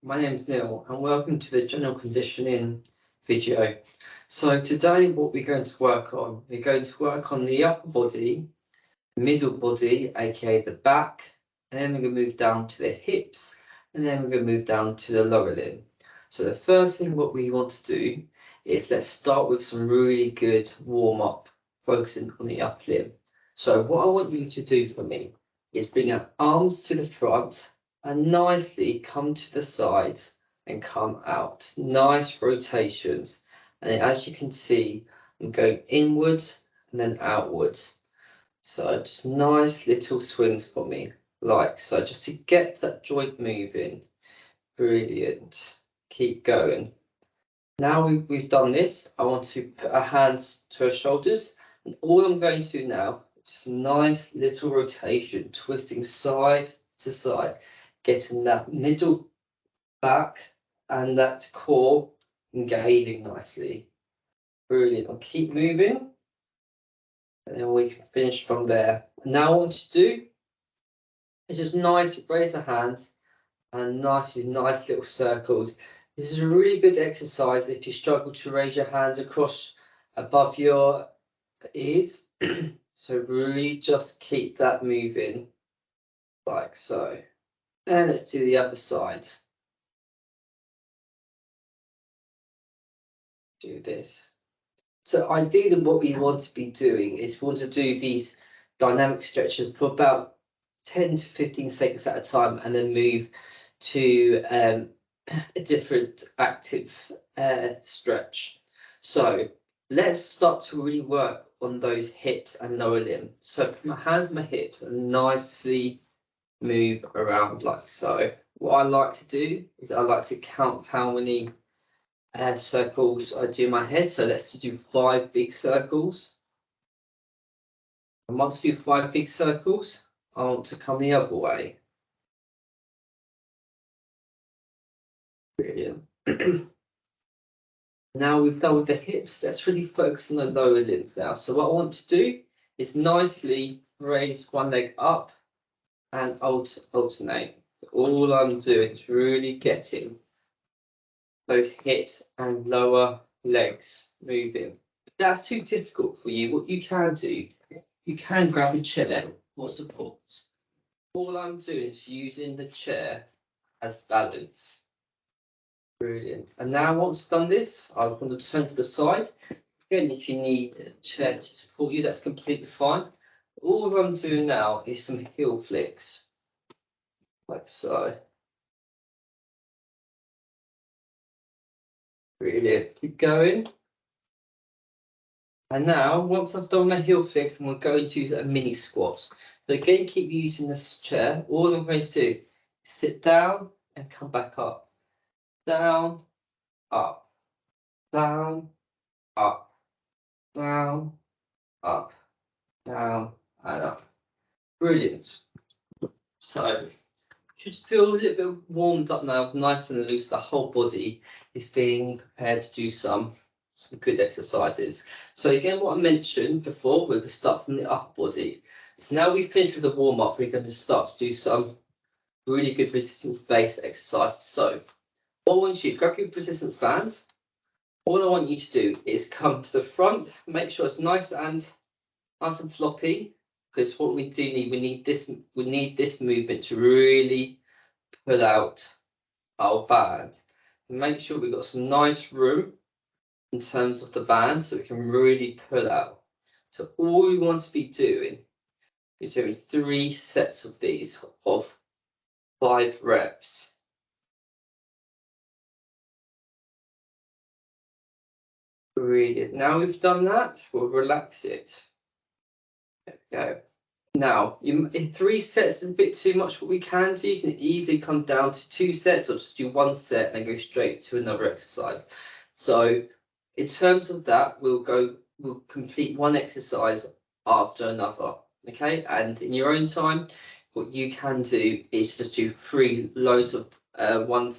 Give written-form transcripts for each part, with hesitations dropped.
My name is Neil and welcome to the general conditioning video. So today what we're going to work on, the upper body, middle body, aka the back, and then we're going to move down to the hips, and then we're going to move down to the lower limb. So the first thing what we want to do is let's start with some really good warm-up, focusing on the upper limb. So what I want you to do for me is bring your arms to the front and nicely come to the side and come out. Nice rotations. And then as you can see, I'm going inwards and then outwards. So just nice little swings for me, like so, just to get that joint moving. Brilliant. Keep going. Now we've done this, I want to put our hands to our shoulders. And all I'm going to do now, just a nice little rotation, twisting side to side, getting that middle back and that core engaging nicely. Brilliant. I'll keep moving and then we can finish from there. Now what I want you to do is just nice, raise the hands and nice little circles. This is a really good exercise if you struggle to raise your hands across above your ears. So really just keep that moving like so. And let's do the other side. Do this. So ideally what we want to be doing is we want to do these dynamic stretches for about 10 to 15 seconds at a time and then move to a different active stretch. So let's start to really work on those hips and lower limb. So put my hands on my hips and nicely move around like so. What I like to do is I like to count how many circles I do in my head. So let's do 5 big circles. And once you do 5 big circles, I want to come the other way. Brilliant. Now we've done with the hips, let's really focus on the lower limbs now. So what I want to do is nicely raise one leg up and alternate. All I'm doing is really getting those hips and lower legs moving. If that's too difficult for you, what you can do, you can grab a chair or support. All I'm doing is using the chair as balance. Brilliant. And now once we've done this, I'm going to turn to the side. Again, if you need a chair to support you, that's completely fine. All I'm doing now is some heel flicks, like so. Brilliant. Keep going. And now, once I've done my heel flicks, I'm going to do a mini squat. So again, keep using this chair. All I'm going to do is sit down and come back up. Down, up, down, up, down, up, down, and up. Brilliant. So, you should feel a little bit warmed up now, nice and loose. The whole body is being prepared to do some good exercises. So again, what I mentioned before, we're going to start from the upper body. So now we've finished with the warm-up, we're going to start to do some really good resistance-based exercises. So what I want you to grab your resistance band. All I want you to do is come to the front, make sure it's nice and floppy, because what we do need, we need this movement to really pull out our band. And make sure we've got some nice room in terms of the band so we can really pull out. So all we want to be doing is doing 3 sets of these of 5 reps. Brilliant. Now we've done that, we'll relax it. There we go. Now, if 3 sets is a bit too much, what we can do, you can easily come down to 2 sets or just do 1 set and go straight to another exercise. So in terms of that, we'll complete 1 exercise after another, okay? And in your own time, what you can do is just do 3 loads of one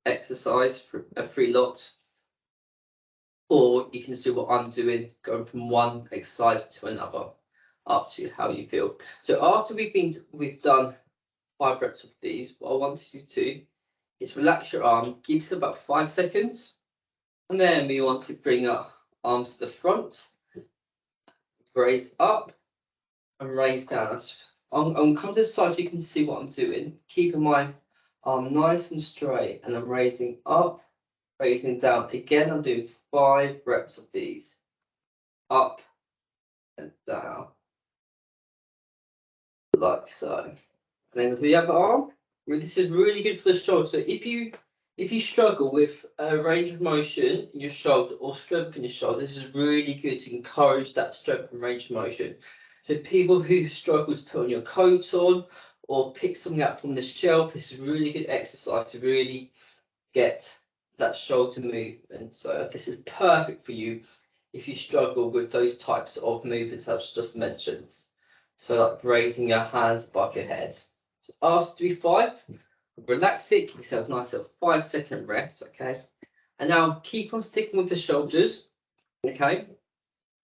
exercise, for 3 lots, or you can just do what I'm doing, going from 1 exercise to another, up to how you feel. So after we've done 5 reps of these, what I want you to do is relax your arm, give it about 5 seconds, and then we want to bring our arms to the front, raise up and raise down. I'm come to the side so you can see what I'm doing. Keeping my arm nice and straight, and I'm raising up, raising down. Again, I'm doing 5 reps of these. Up and down, like so. And then with the other arm, this is really good for the shoulder. So if you struggle with range of motion in your shoulder or strength in your shoulder, this is really good to encourage that strength and range of motion. So people who struggle to put on your coat on or pick something up from the shelf, this is really good exercise to really get that shoulder movement. So this is perfect for you if you struggle with those types of movements I've just mentioned. So like raising your hands above your head. So after do 5, relax it, give yourself a nice little 5-second rest, okay? And now keep on sticking with the shoulders, okay?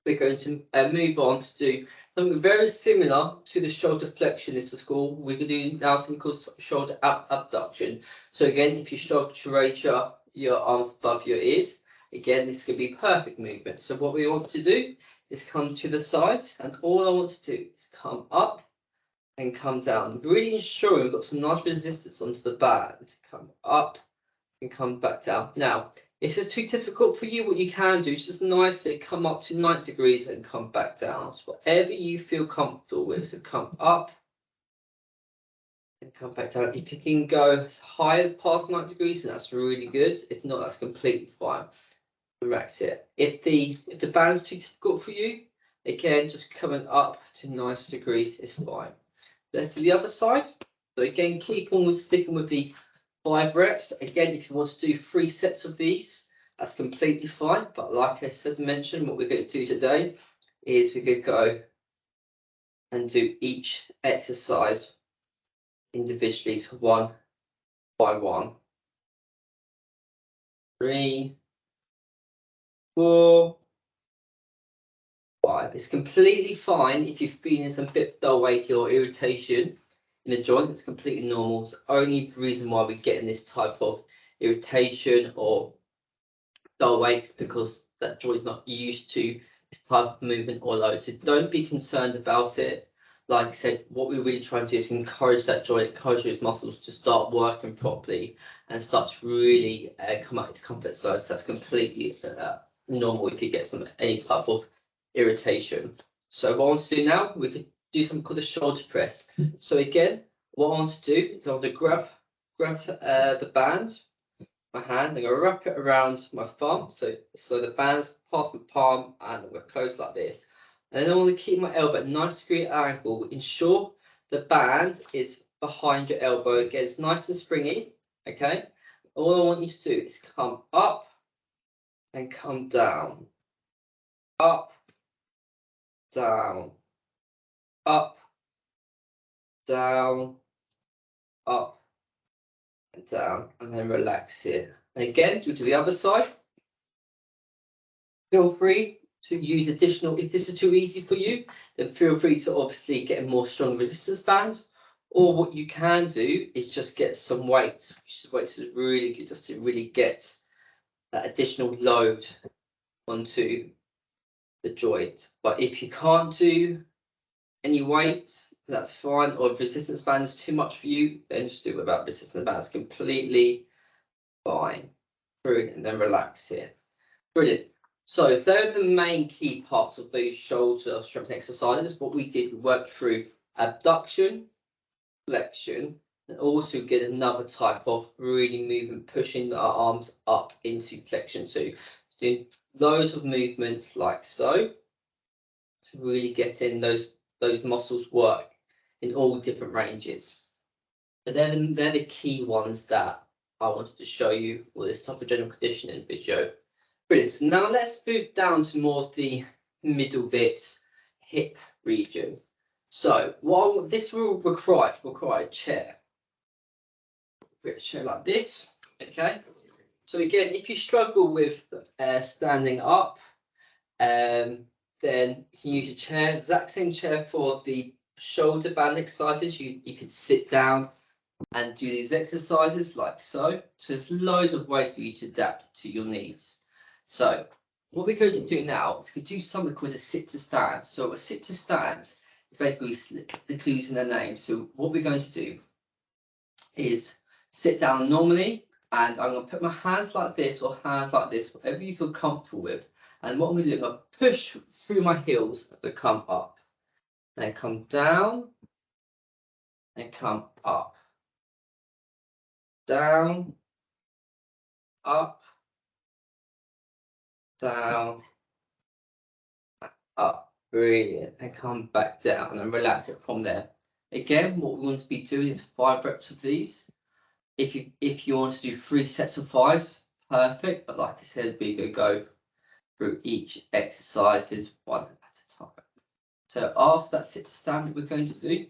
We're going to move on to do something very similar to the shoulder flexion. This is called, we're going to do now something called shoulder abduction. So again, if you struggle to raise your arms above your ears, again, this is going to be perfect movement. So what we want to do is come to the side, and all I want to do is come up and come down, really ensuring we've got some nice resistance onto the band. Come up and come back down. Now, if this is too difficult for you, what you can do is just nicely come up to 90 degrees and come back down. So whatever you feel comfortable with. So come up and come back down. If you can go higher past 90 degrees, then that's really good. If not, that's completely fine. Relax it. If the band's too difficult for you, again, just coming up to 90 degrees is fine. Let's do the other side. So again, keep on sticking with the 5 reps. Again, if you want to do 3 sets of these, that's completely fine. But like I said, mentioned, what we're going to do today is we're going to go and do each exercise individually, so 1 by 1. 3, 4, 5. It's completely fine if you're feeling some bit dull weight or irritation in the joint. It's completely normal. It's only the reason why we're getting this type of irritation or dull weight because that joint's not used to this type of movement or load. So don't be concerned about it. Like I said, what we're really trying to do is encourage that joint, encourage those muscles to start working properly and start to really come out of its comfort zone. So that's completely normal if you get any type of irritation. So what I want to do now, we could do something called a shoulder press. So again, what I want to do is I want to grab the band, my hand, I'm going to wrap it around my thumb, so the band's past my palm, and I'm going to close like this. And then I want to keep my elbow at a nice degree angle. Ensure the band is behind your elbow. Again, it's nice and springy, okay? All I want you to do is come up and come down. Up, down, up, down, up, and down, and then relax here. And again, do the other side. Feel free to use additional, if this is too easy for you, then feel free to obviously get a more strong resistance band. Or what you can do is just get some weight, which is really good, just to really get that additional load onto the joint. But if you can't do any weight, that's fine. Or if resistance band is too much for you, then just do it without resistance band. It's completely fine. Brilliant. And then relax here. Brilliant. So they're the main key parts of those shoulder strength exercises. What we did, we worked through abduction, flexion, and also get another type of really movement, pushing our arms up into flexion. So doing loads of movements like so, to really get in those muscles work in all different ranges. But they're the key ones that I wanted to show you for this type of general conditioning video. Brilliant. So now let's move down to more of the middle bits, hip region. So this will require a chair. A chair like this, okay? So again, if you struggle with standing up, then you can use your chair. Exact same chair for the shoulder band exercises. You could sit down and do these exercises like so. So there's loads of ways for you to adapt to your needs. So what we're going to do now is to do something called a sit to stand. So a sit to stand is basically the clues in the name. So what we're going to do is sit down normally, and I'm going to put my hands like this or hands like this, whatever you feel comfortable with. And what I'm going to do, I'm going to push through my heels and come up, then come down, and come up, down, up, down, up. Brilliant. And come back down and relax it from there. Again, what we want to be doing is 5 reps of these. If you want to do 3 sets of 5s, perfect. But like I said, we're going to go through each exercise is 1 at a time. So after that sit to stand, what we're going to do,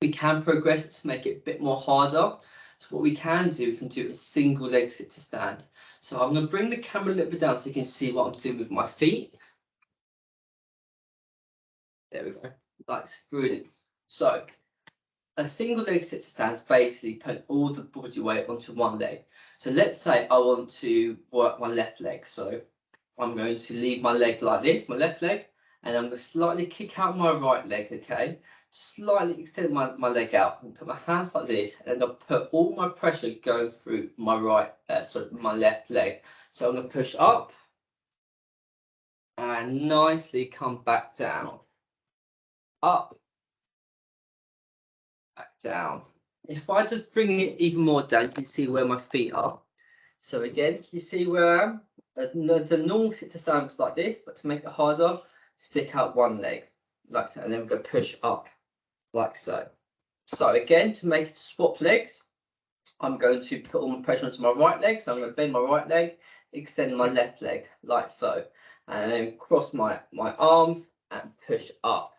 we can progress it to make it a bit more harder. So what we can do a single leg sit to stand. So I'm going to bring the camera a little bit down so you can see what I'm doing with my feet. There we go. That's brilliant. So a single leg sit to stand is basically putting all the body weight onto one leg. So let's say I want to work my left leg. So I'm going to leave my leg like this, my left leg, and I'm going to slightly kick out my right leg, okay? Slightly extend my leg out and put my hands like this, and I'll put all my pressure going through my my left leg. So I'm going to push up and nicely come back down. Up, back down. If I just bring it even more down, you can see where my feet are. So again, can you see where I am? The normal sit to stand was like this, but to make it harder, stick out one leg like so, and then we're going to push up like so. So again, to make it swap legs, I'm going to put all my pressure onto my right leg. So I'm going to bend my right leg, extend my left leg like so, and then cross my arms and push up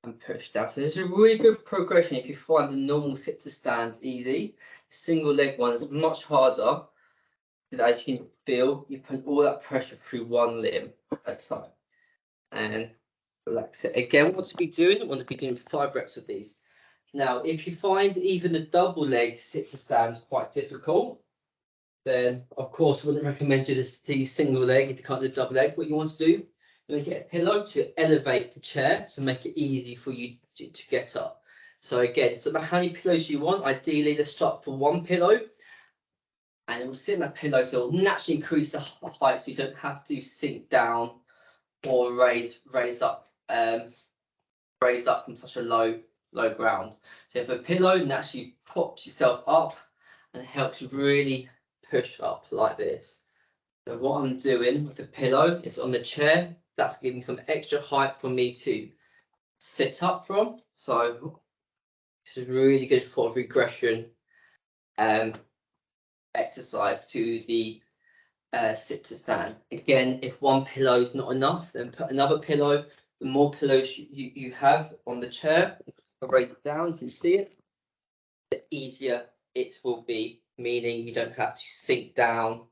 and push down. So this is a really good progression if you find the normal sit to stand easy. Single leg one is much harder, because as you can feel, you put all that pressure through one limb at a time. And relax it. Again, what to be doing? I want to be doing 5 reps of these. Now, if you find even a double leg sit to stand quite difficult, then of course I wouldn't recommend you the single leg if you can't do double leg. What you want to do, you want to get a pillow to elevate the chair to make it easy for you to get up. So again, it's about how many pillows you want. Ideally, let's start for 1 pillow. And it will sit in that pillow, so it will naturally increase the height, so you don't have to sink down or raise up from such a low ground. So if a pillow naturally props yourself up and helps you really push up like this. So what I'm doing with the pillow is on the chair. That's giving some extra height for me to sit up from. So this is really good for regression exercise to the sit to stand. Again, if 1 pillow is not enough, then put another pillow. The more pillows you have on the chair, raise it down, you can see it, the easier it will be, meaning you don't have to sink down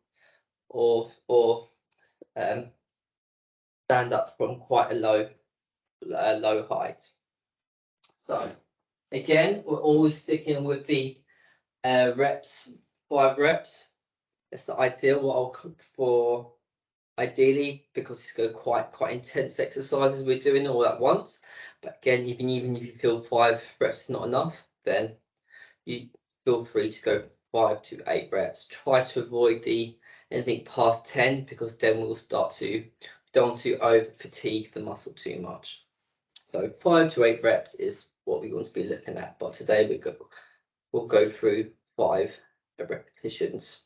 or stand up from quite a low height. So again, we're always sticking with the reps, 5 reps. It's the ideal. What I'll cook for, ideally, because it's go quite intense exercises we're doing all at once. But again, even if you feel 5 reps is not enough, then you feel free to go 5 to 8 reps. Try to avoid anything past 10, because then we'll start to don't want to over fatigue the muscle too much. So 5 to 8 reps is what we want to be looking at. But today we'll go through 5 repetitions.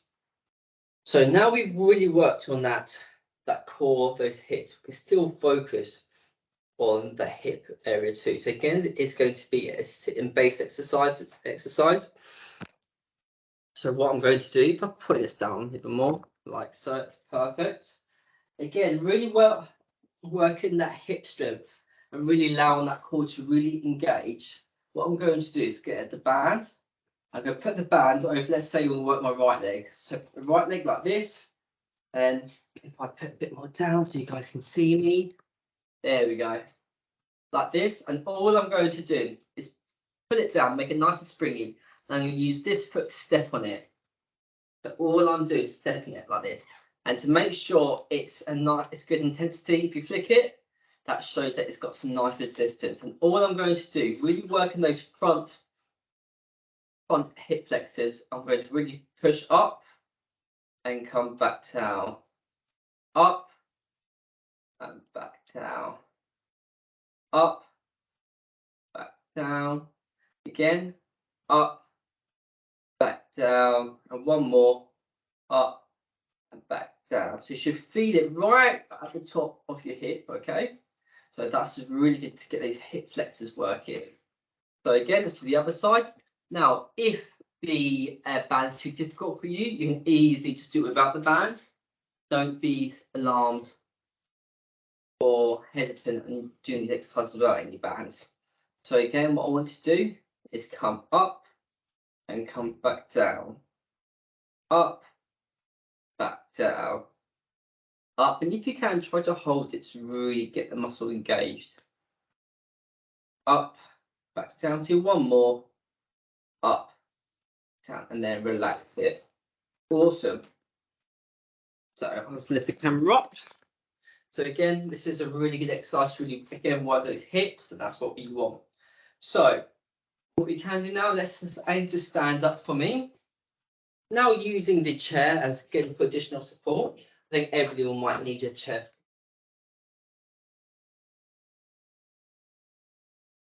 So now we've really worked on that core, those hips, we can still focus on the hip area too. So again, it's going to be a sit and base exercise. So what I'm going to do, if I put this down even more, like so, it's perfect. Again, really well working that hip strength and really allowing that core to really engage. What I'm going to do is get the band. I'm going to put the band over, let's say we'll work my right leg. So the right leg like this. And if I put a bit more down so you guys can see me, there we go, like this. And all I'm going to do is Put it down, make it nice and springy. And I'm going to use this foot to step on it. So all I'm doing is stepping it like this. And to make sure it's good intensity, if you flick it, that shows that it's got some nice resistance. And all I'm going to do, really working those front hip flexors, I'm going to really push up and come back down. Up and back down. Up, back down. Again, up, back down. And one more. Up and back down. So you should feel it right at the top of your hip, okay? So that's really good to get these hip flexors working. So again, this is the other side. Now, if the band is too difficult for you, you can easily just do it without the band. Don't be alarmed or hesitant in doing the exercise without any bands. So again, what I want to do is come up and come back down. Up, back down. Up, and if you can, try to hold it to really get the muscle engaged. Up, back down to one more. Up, down, and then relax it. Awesome. So let's lift the camera up. So again, this is a really good exercise to really again work those hips, and that's what we want. So what we can do now, let's just aim to stand up for me. Now using the chair as again for additional support. I think everyone might need a chair